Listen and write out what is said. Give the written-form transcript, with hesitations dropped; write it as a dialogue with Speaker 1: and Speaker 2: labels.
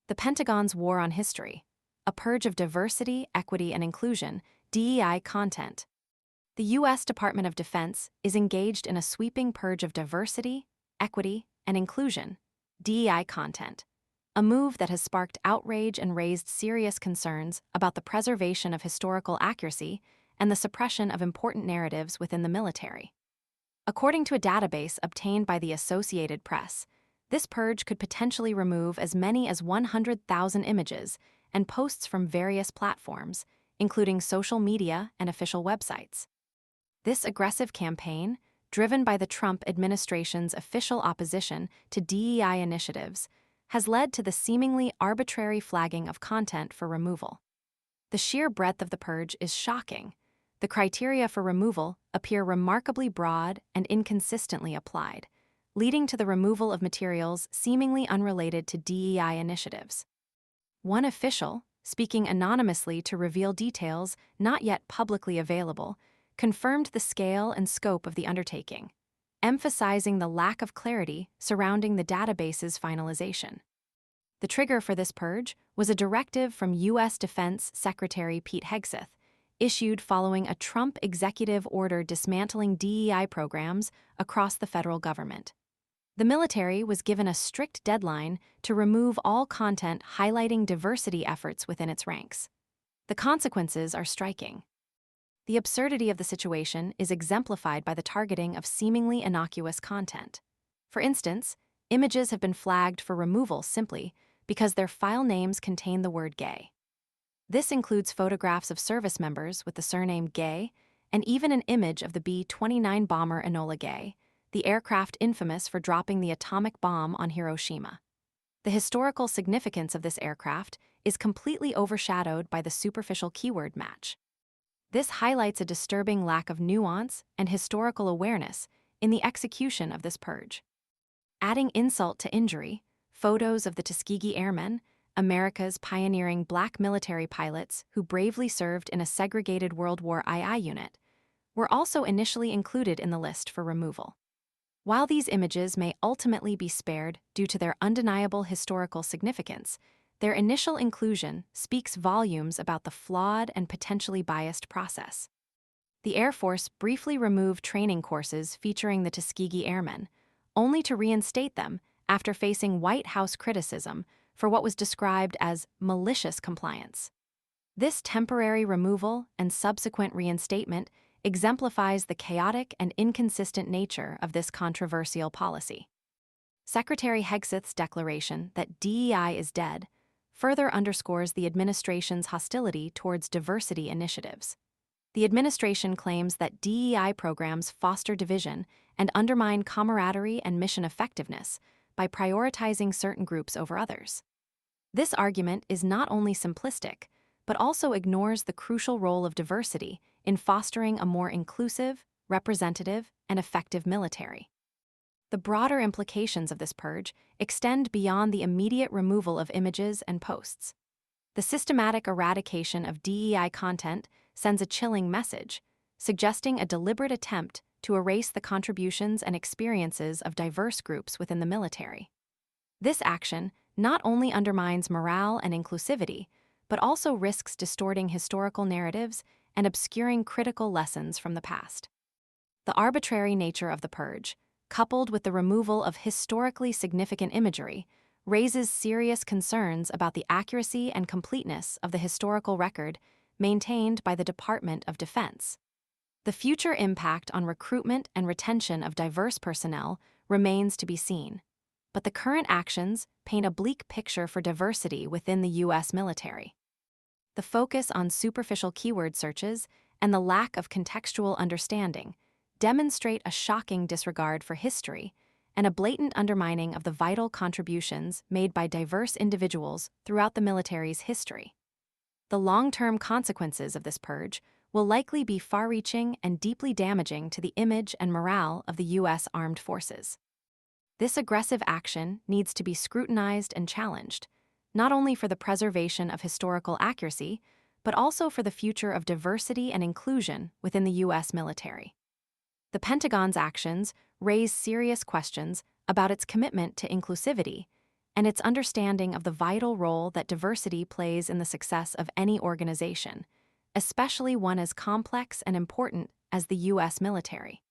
Speaker 1: The Pentagon's War on History, a purge of diversity, equity, and inclusion, DEI content. The U.S. Department of Defense is engaged in a sweeping purge of diversity, equity, and inclusion, DEI content, a move that has sparked outrage and raised serious concerns about the preservation of historical accuracy and the suppression of important narratives within the military. According to a database obtained by the Associated Press, this purge could potentially remove as many as 100,000 images and posts from various platforms, including social media and official websites. This aggressive campaign, driven by the Trump administration's official opposition to DEI initiatives, has led to the seemingly arbitrary flagging of content for removal. The sheer breadth of the purge is shocking. The criteria for removal appear remarkably broad and inconsistently applied, leading to the removal of materials seemingly unrelated to DEI initiatives. One official, speaking anonymously to reveal details not yet publicly available, confirmed the scale and scope of the undertaking, emphasizing the lack of clarity surrounding the database's finalization. The trigger for this purge was a directive from U.S. Defense Secretary Pete Hegseth, issued following a Trump executive order dismantling DEI programs across the federal government. The military was given a strict deadline to remove all content highlighting diversity efforts within its ranks. The consequences are striking. The absurdity of the situation is exemplified by the targeting of seemingly innocuous content. For instance, images have been flagged for removal simply because their file names contain the word gay. This includes photographs of service members with the surname Gay and even an image of the B-29 bomber Enola Gay, the aircraft infamous for dropping the atomic bomb on Hiroshima. The historical significance of this aircraft is completely overshadowed by the superficial keyword match. This highlights a disturbing lack of nuance and historical awareness in the execution of this purge. Adding insult to injury, photos of the Tuskegee Airmen, America's pioneering black military pilots who bravely served in a segregated World War II unit, were also initially included in the list for removal. While these images may ultimately be spared due to their undeniable historical significance, their initial inclusion speaks volumes about the flawed and potentially biased process. The Air Force briefly removed training courses featuring the Tuskegee Airmen, only to reinstate them after facing White House criticism for what was described as malicious compliance. This temporary removal and subsequent reinstatement exemplifies the chaotic and inconsistent nature of this controversial policy. Secretary Hegseth's declaration that DEI is dead further underscores the administration's hostility towards diversity initiatives. The administration claims that DEI programs foster division and undermine camaraderie and mission effectiveness by prioritizing certain groups over others. This argument is not only simplistic, but also ignores the crucial role of diversity in fostering a more inclusive, representative, and effective military. The broader implications of this purge extend beyond the immediate removal of images and posts. The systematic eradication of DEI content sends a chilling message, suggesting a deliberate attempt to erase the contributions and experiences of diverse groups within the military. This action not only undermines morale and inclusivity, but also risks distorting historical narratives and obscuring critical lessons from the past. The arbitrary nature of the purge, coupled with the removal of historically significant imagery, raises serious concerns about the accuracy and completeness of the historical record maintained by the Department of Defense. The future impact on recruitment and retention of diverse personnel remains to be seen, but the current actions paint a bleak picture for diversity within the U.S. military. The focus on superficial keyword searches and the lack of contextual understanding demonstrate a shocking disregard for history and a blatant undermining of the vital contributions made by diverse individuals throughout the military's history. The long-term consequences of this purge will likely be far-reaching and deeply damaging to the image and morale of the U.S. Armed Forces. This aggressive action needs to be scrutinized and challenged, not only for the preservation of historical accuracy, but also for the future of diversity and inclusion within the U.S. military. The Pentagon's actions raise serious questions about its commitment to inclusivity and its understanding of the vital role that diversity plays in the success of any organization, especially one as complex and important as the U.S. military.